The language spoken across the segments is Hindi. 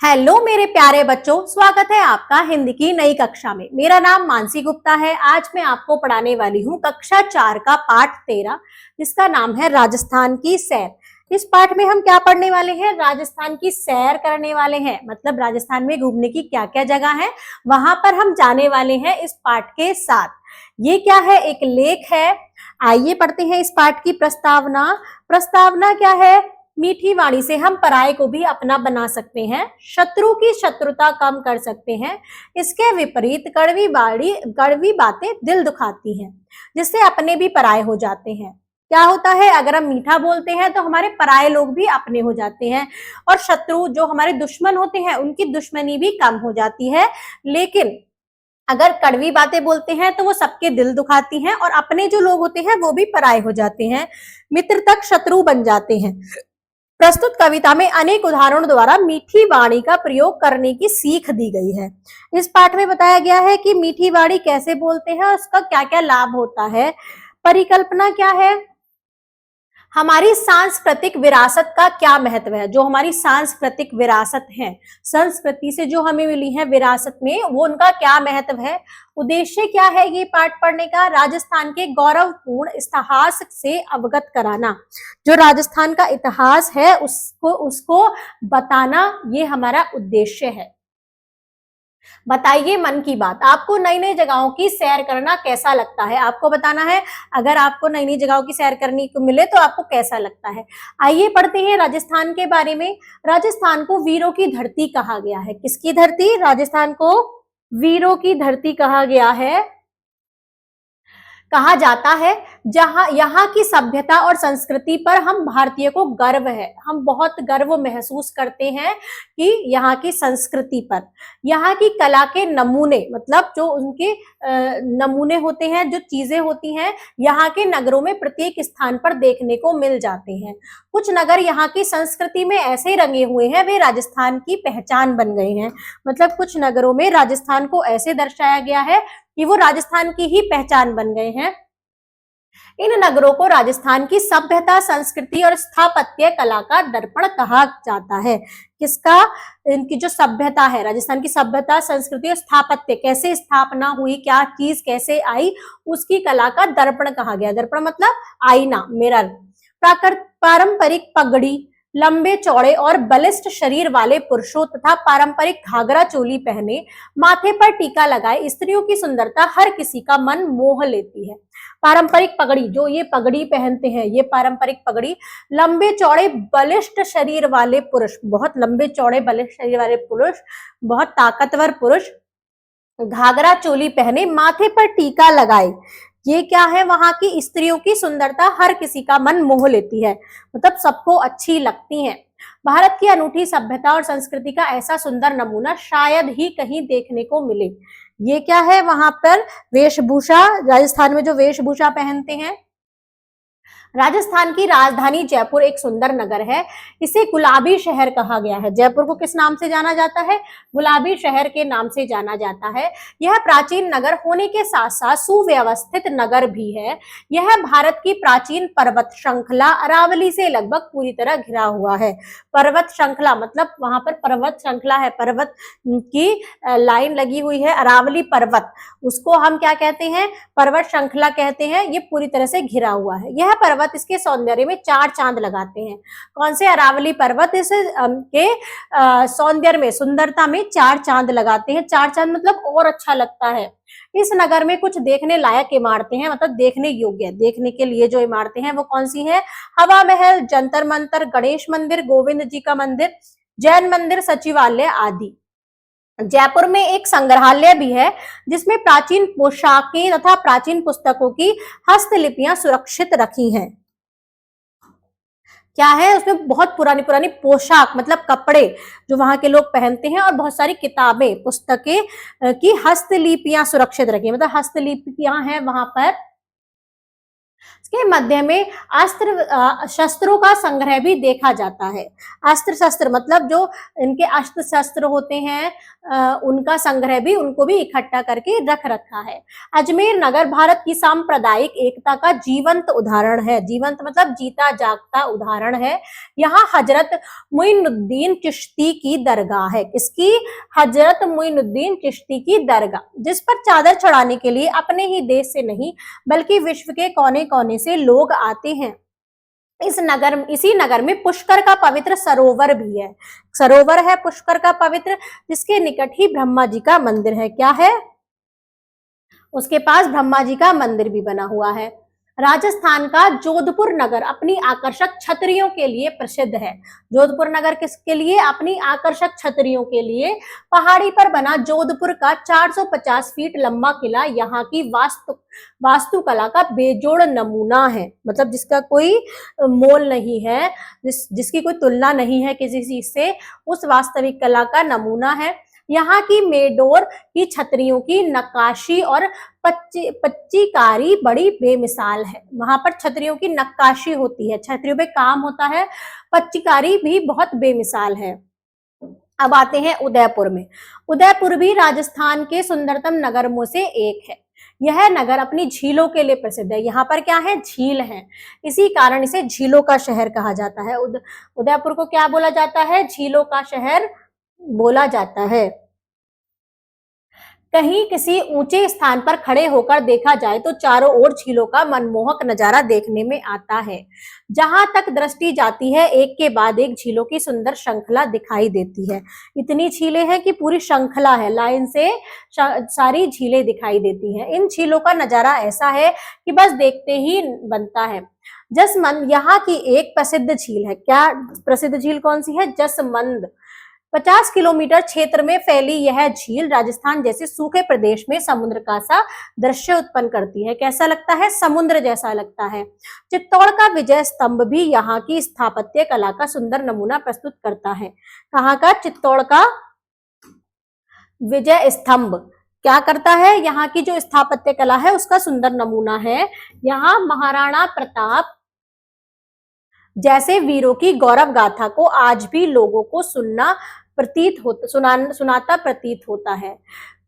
हेलो मेरे प्यारे बच्चों, स्वागत है आपका हिंदी की नई कक्षा में। मेरा नाम मानसी गुप्ता है। आज मैं आपको पढ़ाने वाली हूँ कक्षा 4 का पाठ 13, जिसका नाम है राजस्थान की सैर। इस पाठ में हम क्या पढ़ने वाले हैं? राजस्थान की सैर करने वाले हैं। मतलब राजस्थान में घूमने की क्या क्या जगह है, वहां पर हम जाने वाले हैं इस पाठ के साथ। ये क्या है? एक लेख है। आइए पढ़ते हैं इस पाठ की प्रस्तावना। प्रस्तावना क्या है? मीठी वाणी से हम पराये को भी अपना बना सकते हैं, शत्रु की शत्रुता कम कर सकते हैं। इसके विपरीत कड़वी बातें दिल दुखाती हैं, जिससे अपने भी पराये हो जाते हैं। क्या होता है? अगर हम मीठा बोलते हैं तो हमारे पराये लोग भी अपने हो जाते हैं, और शत्रु जो हमारे दुश्मन होते हैं उनकी दुश्मनी भी कम हो जाती है। लेकिन अगर कड़वी बातें बोलते हैं तो वो सबके दिल दुखाती हैं, और अपने जो लोग होते हैं वो भी पराये हो जाते हैं, मित्र तक शत्रु बन जाते हैं। प्रस्तुत कविता में अनेक उदाहरणों द्वारा मीठी वाणी का प्रयोग करने की सीख दी गई है। इस पाठ में बताया गया है कि मीठी वाणी कैसे बोलते हैं और उसका क्या क्या लाभ होता है। परिकल्पना क्या है? हमारी सांस्कृतिक विरासत का क्या महत्व है। जो हमारी सांस्कृतिक विरासत है, संस्कृति से जो हमें मिली है विरासत में, वो उनका क्या महत्व है। उद्देश्य क्या है ये पाठ पढ़ने का? राजस्थान के गौरवपूर्ण इतिहास से अवगत कराना। जो राजस्थान का इतिहास है उसको बताना, ये हमारा उद्देश्य है। बताइए मन की बात, आपको नई नई जगहों की सैर करना कैसा लगता है? आपको बताना है। अगर आपको नई नई जगहों की सैर करने को मिले तो आपको कैसा लगता है। आइए पढ़ते हैं राजस्थान के बारे में। राजस्थान को वीरों की धरती कहा गया है। किसकी धरती? राजस्थान को वीरों की धरती कहा गया है, कहा जाता है। जहां यहाँ की सभ्यता और संस्कृति पर हम भारतीय को गर्व है। हम बहुत गर्व महसूस करते हैं कि यहाँ की संस्कृति पर। यहाँ की कला के नमूने, मतलब जो उनके नमूने होते हैं, जो चीजें होती हैं, यहाँ के नगरों में प्रत्येक स्थान पर देखने को मिल जाते हैं। कुछ नगर यहाँ की संस्कृति में ऐसे ही रंगे हुए हैं, वे राजस्थान की पहचान बन गए हैं। मतलब कुछ नगरों में राजस्थान को ऐसे दर्शाया गया है कि वो राजस्थान की ही पहचान बन गए हैं। इन नगरों को राजस्थान की सभ्यता, संस्कृति और स्थापत्य कला का दर्पण कहा जाता है। किसका? इनकी जो सभ्यता है, राजस्थान की सभ्यता, संस्कृति और स्थापत्य, कैसे स्थापना हुई, क्या चीज कैसे आई, उसकी कला का दर्पण कहा गया। दर्पण मतलब आईना, मिरर। पारंपरिक पगड़ी, लंबे चौड़े और बलिष्ठ शरीर वाले पुरुषों तथा पारंपरिक घाघरा चोली पहने, माथे पर टीका लगाए स्त्रियों की सुंदरता हर किसी का मन मोह लेती है। पारंपरिक पगड़ी, जो ये पगड़ी पहनते हैं, ये पारंपरिक पगड़ी। लंबे चौड़े बलिष्ठ शरीर वाले पुरुष, बहुत लंबे चौड़े बलिष्ठ शरीर वाले पुरुष, बहुत ताकतवर पुरुष, घाघरा चोली पहने, माथे पर टीका लगाए। ये क्या है? वहां की स्त्रियों की सुंदरता हर किसी का मन मोह लेती है, मतलब सबको अच्छी लगती हैं। भारत की अनूठी सभ्यता और संस्कृति का ऐसा सुंदर नमूना शायद ही कहीं देखने को मिले। ये क्या है? वहां पर वेशभूषा, राजस्थान में जो वेशभूषा पहनते हैं। राजस्थान की राजधानी जयपुर एक सुंदर नगर है। इसे गुलाबी शहर कहा गया है। जयपुर को किस नाम से जाना जाता है? गुलाबी शहर के नाम से जाना जाता है। यह प्राचीन नगर होने के साथ साथ सुव्यवस्थित नगर भी है। यह भारत की प्राचीन पर्वत श्रृंखला अरावली से लगभग पूरी तरह घिरा हुआ है। पर्वत श्रृंखला मतलब वहां पर पर्वत श्रृंखला है, पर्वत की लाइन लगी हुई है, अरावली पर्वत, उसको हम क्या कहते हैं? पर्वत श्रृंखला कहते हैं। ये पूरी तरह से घिरा हुआ है। यह पर्वत इसके सौंदर्य में 4 चांद लगाते हैं। कौन से? अरावली पर्वत इस के सौंदर्य में, सुंदरता में 4 चांद लगाते हैं। 4 चांद मतलब और अच्छा लगता है। इस नगर में कुछ देखने लायक इमारतें हैं, मतलब देखने योग्य, देखने के लिए जो इमारतें हैं वो कौन सी हैं? हवा महल, जंतर मंतर, गणेश मंदिर, गोविंद जी का मंदिर, जैन मंदिर, सचिवालय आदि। जयपुर में एक संग्रहालय भी है, जिसमें प्राचीन पोशाकें तथा प्राचीन पुस्तकों की हस्तलिपियां सुरक्षित रखी हैं। क्या है? उसमें बहुत पुरानी पुरानी पोशाक, मतलब कपड़े जो वहां के लोग पहनते हैं, और बहुत सारी किताबें, पुस्तकें की हस्तलिपियां सुरक्षित रखी हैं, मतलब हस्तलिपियां हैं वहां पर। के मध्य में शस्त्रों का संग्रह भी देखा जाता है। अस्त्र शस्त्र मतलब जो इनके अस्त्र शस्त्र होते हैं, उनका संग्रह भी, उनको भी इकट्ठा करके रख रखा है। अजमेर नगर भारत की सांप्रदायिक एकता का जीवंत उदाहरण है। जीवंत मतलब जीता जागता उदाहरण है। यहाँ हजरत मोइनुद्दीन चिश्ती की दरगाह है। किसकी? हजरत मोइनुद्दीन चिश्ती की दरगाह, जिस पर चादर चढ़ाने के लिए अपने ही देश से नहीं बल्कि विश्व के कोने कोने से लोग आते हैं। इसी नगर में पुष्कर का पवित्र सरोवर भी है। सरोवर है पुष्कर का पवित्र, जिसके निकट ही ब्रह्मा जी का मंदिर है। क्या है? उसके पास ब्रह्मा जी का मंदिर भी बना हुआ है। राजस्थान का जोधपुर नगर अपनी आकर्षक छतरियों के लिए प्रसिद्ध है। जोधपुर नगर किसके लिए? अपनी आकर्षक छतरियों के लिए। पहाड़ी पर बना जोधपुर का 450 फीट लंबा किला यहाँ की वास्तुकला का बेजोड़ नमूना है। मतलब जिसका कोई मोल नहीं है, जिसकी कोई तुलना नहीं है किसी चीज से, उस वास्तविक कला का नमूना है। यहाँ की मेडोर की छतरियों की नक्काशी और पच्चीकारी बड़ी बेमिसाल है। वहां पर छतरियों की नक्काशी होती है, छतरियों पे काम होता है, पच्चीकारी भी बहुत बेमिसाल है। अब आते हैं उदयपुर में। उदयपुर भी राजस्थान के सुंदरतम नगरों से एक है। यह नगर अपनी झीलों के लिए प्रसिद्ध है। यहाँ पर क्या है? झील है, इसी कारण इसे झीलों का शहर कहा जाता है। उदयपुर को क्या बोला जाता है? झीलों का शहर बोला जाता है। कहीं किसी ऊंचे स्थान पर खड़े होकर देखा जाए तो चारों ओर झीलों का मनमोहक नजारा देखने में आता है। जहां तक दृष्टि जाती है एक के बाद एक झीलों की सुंदर श्रृंखला दिखाई देती है। इतनी झीलें हैं कि पूरी श्रृंखला है, लाइन से सारी झीलें दिखाई देती हैं। इन झीलों का नजारा ऐसा है कि बस देखते ही बनता है। जसमंद यहाँ की एक प्रसिद्ध झील है। क्या प्रसिद्ध झील कौन सी है? जसमंद। 50 किलोमीटर क्षेत्र में फैली यह झील राजस्थान जैसे सूखे प्रदेश में समुद्र का सा दृश्य उत्पन्न करती है। कैसा लगता है? समुद्र जैसा लगता है। चित्तौड़ का विजय स्तंभ भी यहाँ की स्थापत्य कला का सुंदर नमूना प्रस्तुत करता है। कहाँ का? चित्तौड़ का विजय स्तंभ क्या करता है? यहाँ की जो स्थापत्य कला है उसका सुंदर नमूना है। यहाँ महाराणा प्रताप जैसे वीरों की गौरव गाथा को आज भी लोगों को सुनाता प्रतीत होता है।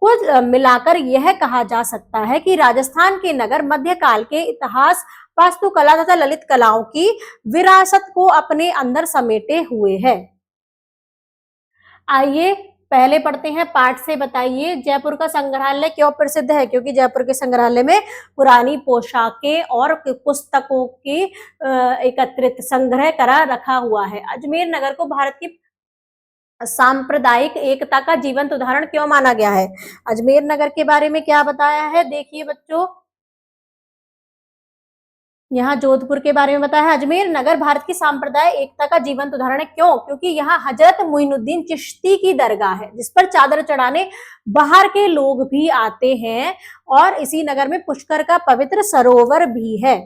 कुल मिलाकर यह कहा जा सकता है कि राजस्थान के नगर मध्यकाल के इतिहास, वास्तुकला तथा ललित कलाओं की विरासत को अपने अंदर समेटे हुए है। आइए पहले पढ़ते हैं पाठ से। बताइए जयपुर का संग्रहालय क्यों प्रसिद्ध है? क्योंकि जयपुर के संग्रहालय में पुरानी पोशाकें और पुस्तकों की एकत्रित संग्रह करा रखा हुआ है। अजमेर नगर को भारत की सांप्रदायिक एकता का जीवंत उदाहरण क्यों माना गया है? अजमेर नगर के बारे में क्या बताया है? देखिए बच्चों, यहाँ जोधपुर के बारे में बताया है। अजमेर नगर भारत की सांप्रदायिक एकता का जीवंत उदाहरण है। क्यों? क्योंकि यहाँ हजरत मोइनुद्दीन चिश्ती की दरगाह है, जिस पर चादर चढ़ाने बाहर के लोग भी आते हैं। और इसी नगर में पुष्कर का पवित्र सरोवर भी है।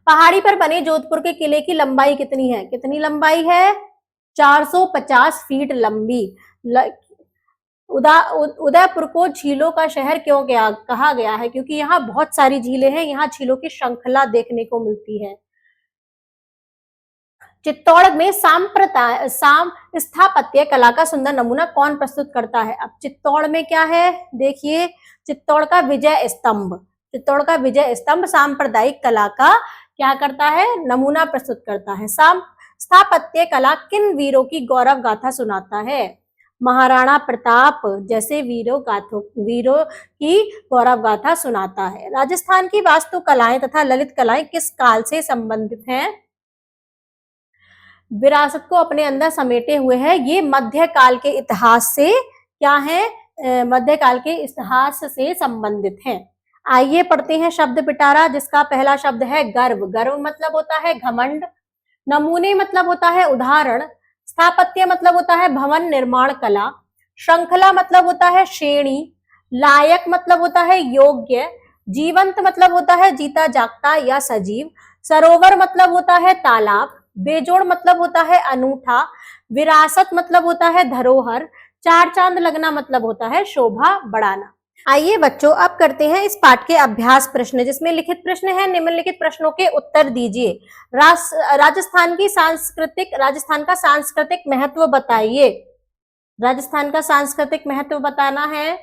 पहाड़ी पर बने जोधपुर के किले की लंबाई कितनी है? कितनी लंबाई है? 450 फीट लंबी। उदयपुर को झीलों का शहर क्यों कहा गया है? क्योंकि यहाँ बहुत सारी झीलें हैं, यहाँ झीलों की श्रृंखला देखने को मिलती है। चित्तौड़ में स्थापत्य कला का सुंदर नमूना कौन प्रस्तुत करता है? अब चित्तौड़ में क्या है? देखिए, चित्तौड़ का विजय स्तंभ। चित्तौड़ का विजय स्तंभ सांप्रदायिक कला का क्या करता है? नमूना प्रस्तुत करता है। स्थापत्य कला किन वीरों की गौरव गाथा सुनाता है? महाराणा प्रताप जैसे वीरों की गौरव गाथा सुनाता है। राजस्थान की वास्तुकलाएं तथा ललित कलाएं किस काल से संबंधित हैं? विरासत को अपने अंदर समेटे हुए है। ये मध्यकाल के इतिहास से क्या है? मध्यकाल के इतिहास से संबंधित है। आइए पढ़ते हैं शब्द पिटारा, जिसका पहला शब्द है गर्व। गर्व मतलब होता है घमंड। नमूने मतलब होता है उदाहरण। स्थापत्य मतलब होता है भवन निर्माण कला। श्रृंखला मतलब होता है श्रेणी। लायक मतलब होता है योग्य। जीवंत मतलब होता है जीता जागता या सजीव। सरोवर मतलब होता है तालाब। बेजोड़ मतलब होता है अनूठा। विरासत मतलब होता है धरोहर। चार चांद लगना मतलब होता है शोभा बढ़ाना। आइए बच्चों, अब करते हैं इस पाठ के अभ्यास प्रश्न, जिसमें लिखित प्रश्न है। निम्नलिखित प्रश्नों के उत्तर दीजिए। राजस्थान का सांस्कृतिक महत्व बताइए। राजस्थान का सांस्कृतिक महत्व बताना है।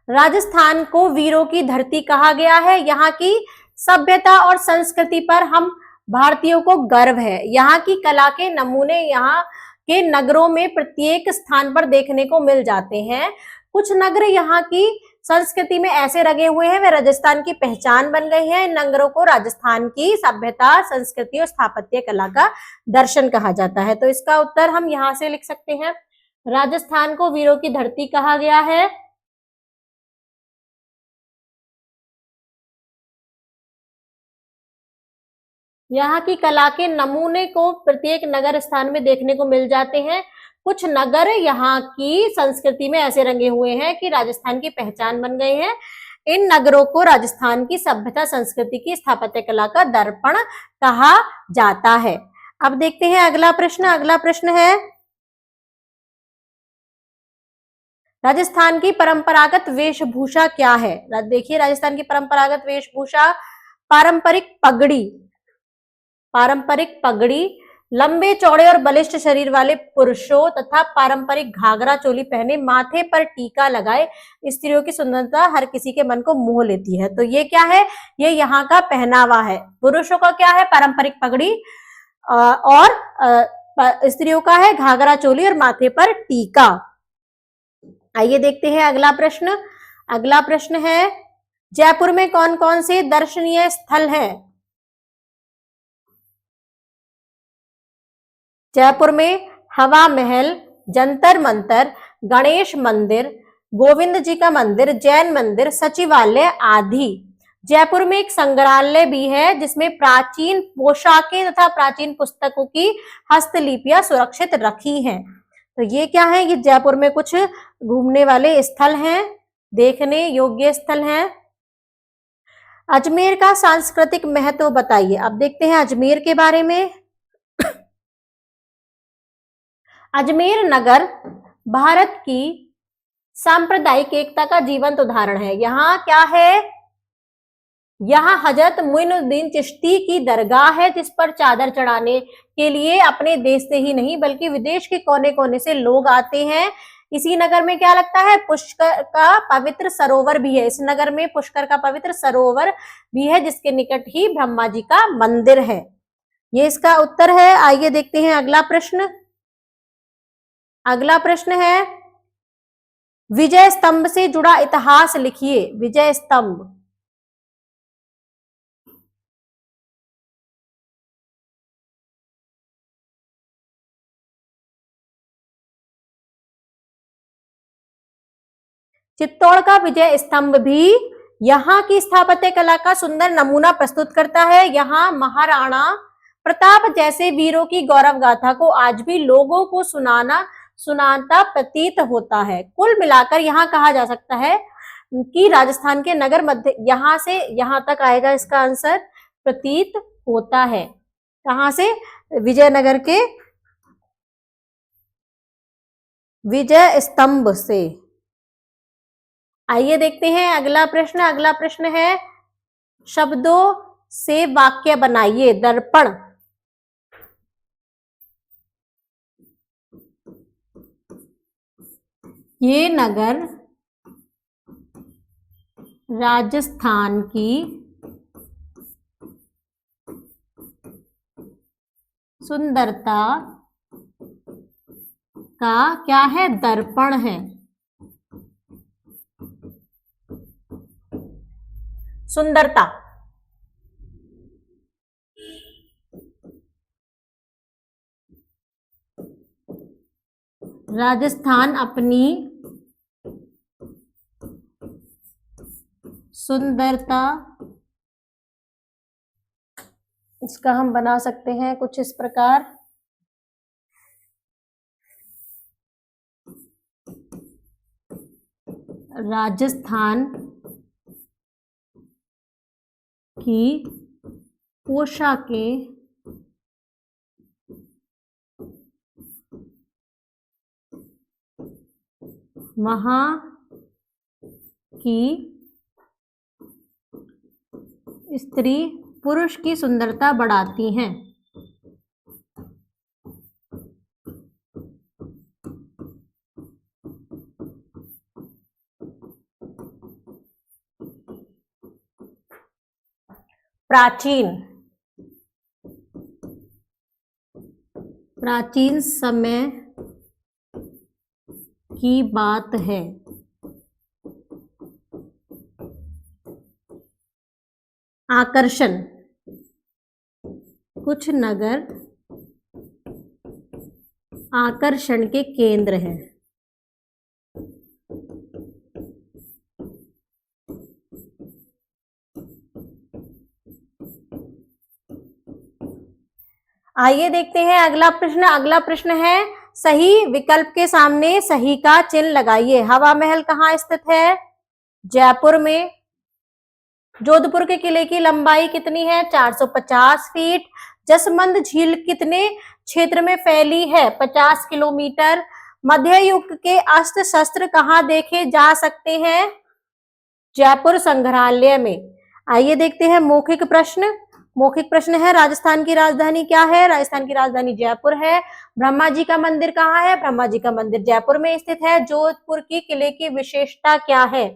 राजस्थान को वीरों की धरती कहा गया है। यहाँ की सभ्यता और संस्कृति पर हम भारतीयों को गर्व है। यहाँ की कला के नमूने यहाँ के नगरों में प्रत्येक स्थान पर देखने को मिल जाते हैं। कुछ नगर यहाँ की संस्कृति में ऐसे रंगे हुए हैं, वे राजस्थान की पहचान बन गए हैं। इन नगरों को राजस्थान की सभ्यता, संस्कृति और स्थापत्य कला का दर्शन कहा जाता है। तो इसका उत्तर हम यहाँ से लिख सकते हैं। राजस्थान को वीरों की धरती कहा गया है। यहाँ की कला के नमूने को प्रत्येक नगर स्थान में देखने को मिल जाते हैं। कुछ नगर यहाँ की संस्कृति में ऐसे रंगे हुए हैं कि राजस्थान की पहचान बन गए हैं। इन नगरों को राजस्थान की सभ्यता, संस्कृति की, स्थापत्य कला का दर्पण कहा जाता है। अब देखते हैं अगला प्रश्न। अगला प्रश्न है, राजस्थान की परंपरागत वेशभूषा क्या है? देखिए, राजस्थान की परंपरागत वेशभूषा पारंपरिक पगड़ी, पारंपरिक पगड़ी, लंबे चौड़े और बलिष्ठ शरीर वाले पुरुषों तथा पारंपरिक घाघरा चोली पहने, माथे पर टीका लगाए स्त्रियों की सुंदरता हर किसी के मन को मोह लेती है। तो ये क्या है? ये यहाँ का पहनावा है। पुरुषों का क्या है? पारंपरिक पगड़ी, और स्त्रियों का है घाघरा चोली और माथे पर टीका। आइए देखते हैं अगला प्रश्न। अगला प्रश्न है, जयपुर में कौन कौन से दर्शनीय स्थल हैं? जयपुर में हवा महल, जंतर मंतर, गणेश मंदिर, गोविंद जी का मंदिर, जैन मंदिर, सचिवालय आदि। जयपुर में एक संग्रहालय भी है, जिसमें प्राचीन पोशाकें तथा प्राचीन पुस्तकों की हस्तलिपियां सुरक्षित रखी हैं। तो ये क्या है? ये जयपुर में कुछ घूमने वाले स्थल हैं, देखने योग्य स्थल हैं। अजमेर का सांस्कृतिक महत्व बताइए। अब देखते हैं अजमेर के बारे में। अजमेर नगर भारत की सांप्रदायिक एकता का जीवंत उदाहरण है। यहाँ क्या है? यहाँ हजरत मोइनुद्दीन चिश्ती की दरगाह है, जिस पर चादर चढ़ाने के लिए अपने देश से ही नहीं बल्कि विदेश के कोने कोने से लोग आते हैं। इसी नगर में क्या लगता है? पुष्कर का पवित्र सरोवर भी है। इस नगर में पुष्कर का पवित्र सरोवर भी है, जिसके निकट ही ब्रह्मा जी का मंदिर है। ये इसका उत्तर है। आइए देखते हैं अगला प्रश्न। अगला प्रश्न है, विजय स्तंभ से जुड़ा इतिहास लिखिए। विजय स्तंभ, चित्तौड़ का विजय स्तंभ भी यहाँ की स्थापत्य कला का सुंदर नमूना प्रस्तुत करता है। यहाँ महाराणा प्रताप जैसे वीरों की गौरव गाथा को आज भी लोगों को सुनाता प्रतीत होता है। कुल मिलाकर यहाँ कहा जा सकता है कि राजस्थान के नगर मध्य, यहाँ से यहाँ तक आएगा इसका आंसर, प्रतीत होता है। कहाँ से? विजयनगर के विजय स्तंभ से। आइए देखते हैं अगला प्रश्न। अगला प्रश्न है, शब्दों से वाक्य बनाइए। दर्पण, ये नगर राजस्थान की सुंदरता का क्या है? दर्पण है। सुंदरता, राजस्थान अपनी सुंदरता, इसका हम बना सकते हैं कुछ इस प्रकार। राजस्थान की पोशाकें वहाँ की स्त्री पुरुष की सुंदरता बढ़ाती हैं। प्राचीन समय की बात है। आकर्षण, कुछ नगर आकर्षण के केंद्र हैं। आइए देखते हैं अगला प्रश्न। अगला प्रश्न है, सही विकल्प के सामने सही का चिन्ह लगाइए। हवा महल कहाँ स्थित है? जयपुर में। जोधपुर के किले की लंबाई कितनी है? 450 फीट। जसमंद झील कितने क्षेत्र में फैली है? 50 किलोमीटर। मध्य युग के अस्त्र शस्त्र कहाँ देखे जा सकते हैं? जयपुर संग्रहालय में। आइए देखते हैं मौखिक प्रश्न। मौखिक प्रश्न है, राजस्थान की राजधानी क्या है? राजस्थान की राजधानी जयपुर है। ब्रह्मा जी का मंदिर कहाँ है? ब्रह्मा जी का मंदिर जयपुर में स्थित है। जोधपुर की किले की विशेषता क्या है?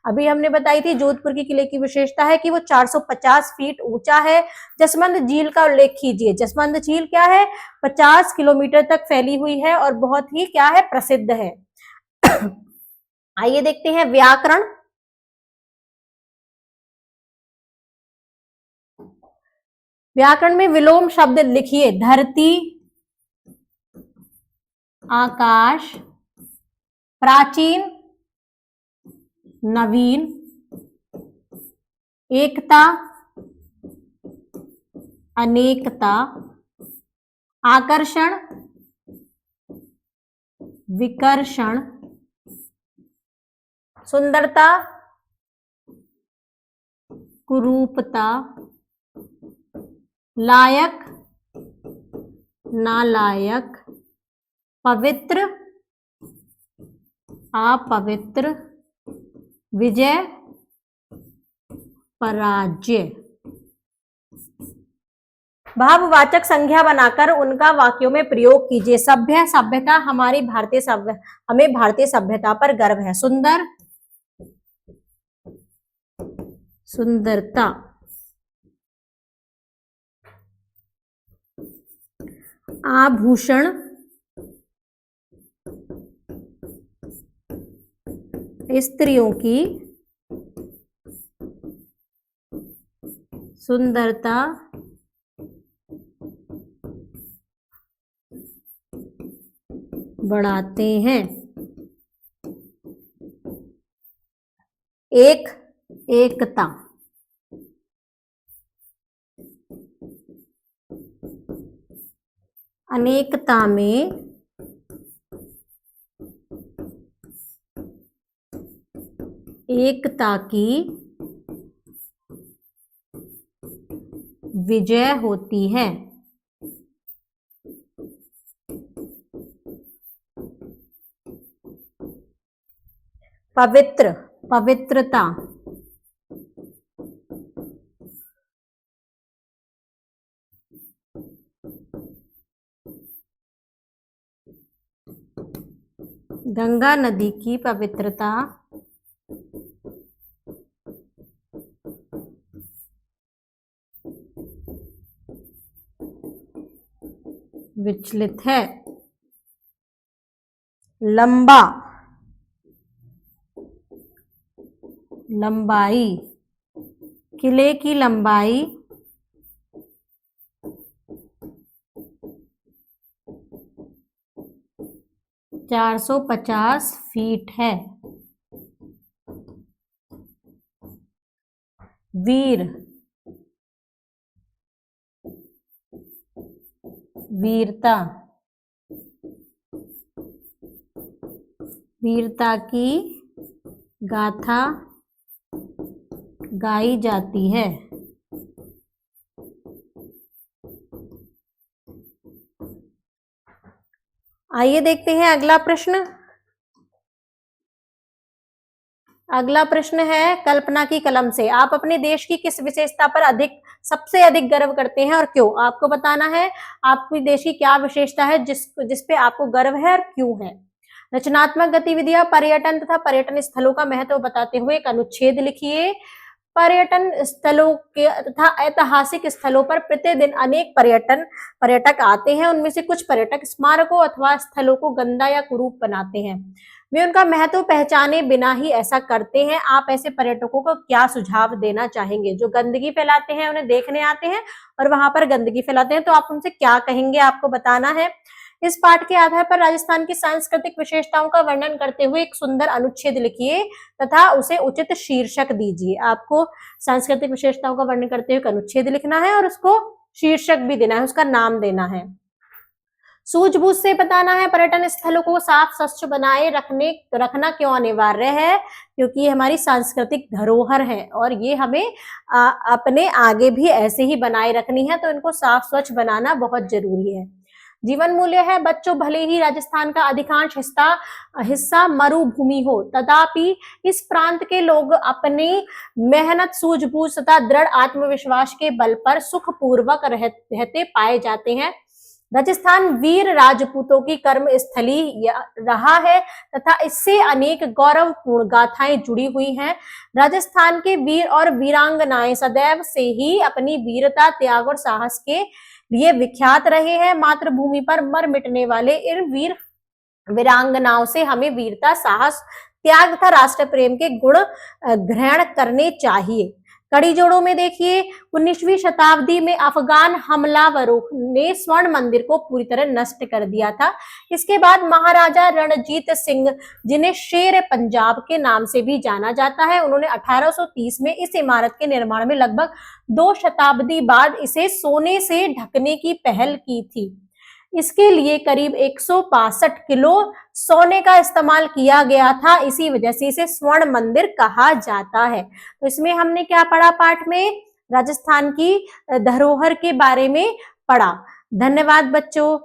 अभी हमने बताई थी, जोधपुर की किले की विशेषता है कि वो 450 फीट ऊंचा है। जसमंद झील का उल्लेख कीजिए। जसमंद झील क्या है? 50 किलोमीटर तक फैली हुई है और बहुत ही क्या है? प्रसिद्ध है। आइए देखते हैं व्याकरण। व्याकरण में विलोम शब्द लिखिए। धरती, आकाश, प्राचीन, नवीन, एकता, अनेकता, आकर्षण, विकर्षण, सुंदरता, कुरूपता, लायक, नालायक, पवित्र, अपवित्र, विजय, पराजय। भाववाचक संज्ञा बनाकर उनका वाक्यों में प्रयोग कीजिए। सभ्य, सभ्यता, हमारी भारतीय सभ्य, हमें भारतीय सभ्यता पर गर्व है। सुंदर, सुंदरता, आभूषण, स्त्रियों की सुंदरता बढ़ाते हैं। एक, एकता, अनेकता में एकता की विजय होती है। पवित्र, पवित्रता, गंगा नदी की पवित्रता विचलित है। लंबा, लंबाई, किले की लंबाई 450 फीट है। वीर, वीरता, वीरता की गाथा गाई जाती है। आइए देखते हैं अगला प्रश्न। अगला प्रश्न है कल्पना की कलम से, आप अपने देश की किस विशेषता पर सबसे अधिक गर्व करते हैं और क्यों? आपको बताना है आपके देश की क्या विशेषता है जिस पे आपको गर्व है और क्यों है। रचनात्मक गतिविधियां, पर्यटन तथा पर्यटन स्थलों का महत्व बताते हुए एक अनुच्छेद लिखिए। पर्यटन स्थलों के तथा ऐतिहासिक स्थलों पर प्रतिदिन अनेक पर्यटक आते हैं। उनमें से कुछ पर्यटक स्मारकों अथवा स्थलों को गंदा या कुरूप बनाते हैं। वे उनका महत्व पहचाने बिना ही ऐसा करते हैं। आप ऐसे पर्यटकों को क्या सुझाव देना चाहेंगे जो गंदगी फैलाते हैं, उन्हें देखने आते हैं और वहां पर गंदगी फैलाते हैं? तो आप उनसे क्या कहेंगे, आपको बताना है। इस पाठ के आधार पर राजस्थान की सांस्कृतिक विशेषताओं का वर्णन करते हुए एक सुंदर अनुच्छेद लिखिए तथा उसे उचित शीर्षक दीजिए। आपको सांस्कृतिक विशेषताओं का वर्णन करते हुए एक अनुच्छेद लिखना है और उसको शीर्षक भी देना है, उसका नाम देना है। सूझबूझ से बताना है पर्यटन स्थलों को साफ स्वच्छ बनाए रखना क्यों अनिवार्य है? क्योंकि ये हमारी सांस्कृतिक धरोहर है और ये हमें अपने आगे भी ऐसे ही बनाए रखनी है, तो इनको साफ स्वच्छ बनाना बहुत जरूरी है। जीवन मूल्य है, बच्चों भले ही राजस्थान का अधिकांश हिस्सा मरुभूमि हो, तथापि इस प्रांत के लोग अपनी मेहनत, सूझबूझ तथा दृढ़ आत्मविश्वास के बल पर सुखपूर्वक रहते पाए जाते हैं। राजस्थान वीर राजपूतों की कर्म स्थली रहा है तथा इससे अनेक गौरवपूर्ण गाथाएं जुड़ी हुई हैं। राजस्थान के वीर और वीरांगनाएं सदैव से ही अपनी वीरता, त्याग और साहस के लिए विख्यात रहे हैं। मातृभूमि पर मर मिटने वाले इन वीर वीरांगनाओं से हमें वीरता, साहस, त्याग तथा राष्ट्र प्रेम के गुण ग्रहण करने चाहिए। कड़ी जोड़ों में देखिए, 19वीं शताब्दी में अफगान हमलावरों ने स्वर्ण मंदिर को पूरी तरह नष्ट कर दिया था। इसके बाद महाराजा रणजीत सिंह, जिन्हें शेर पंजाब के नाम से भी जाना जाता है, उन्होंने 1830 में इस इमारत के निर्माण में लगभग 2 शताब्दी बाद इसे सोने से ढकने की पहल की थी। इसके लिए करीब 165 किलो सोने का इस्तेमाल किया गया था। इसी वजह से इसे स्वर्ण मंदिर कहा जाता है। तो इसमें हमने क्या पढ़ा? पाठ में राजस्थान की धरोहर के बारे में पढ़ा। धन्यवाद बच्चों।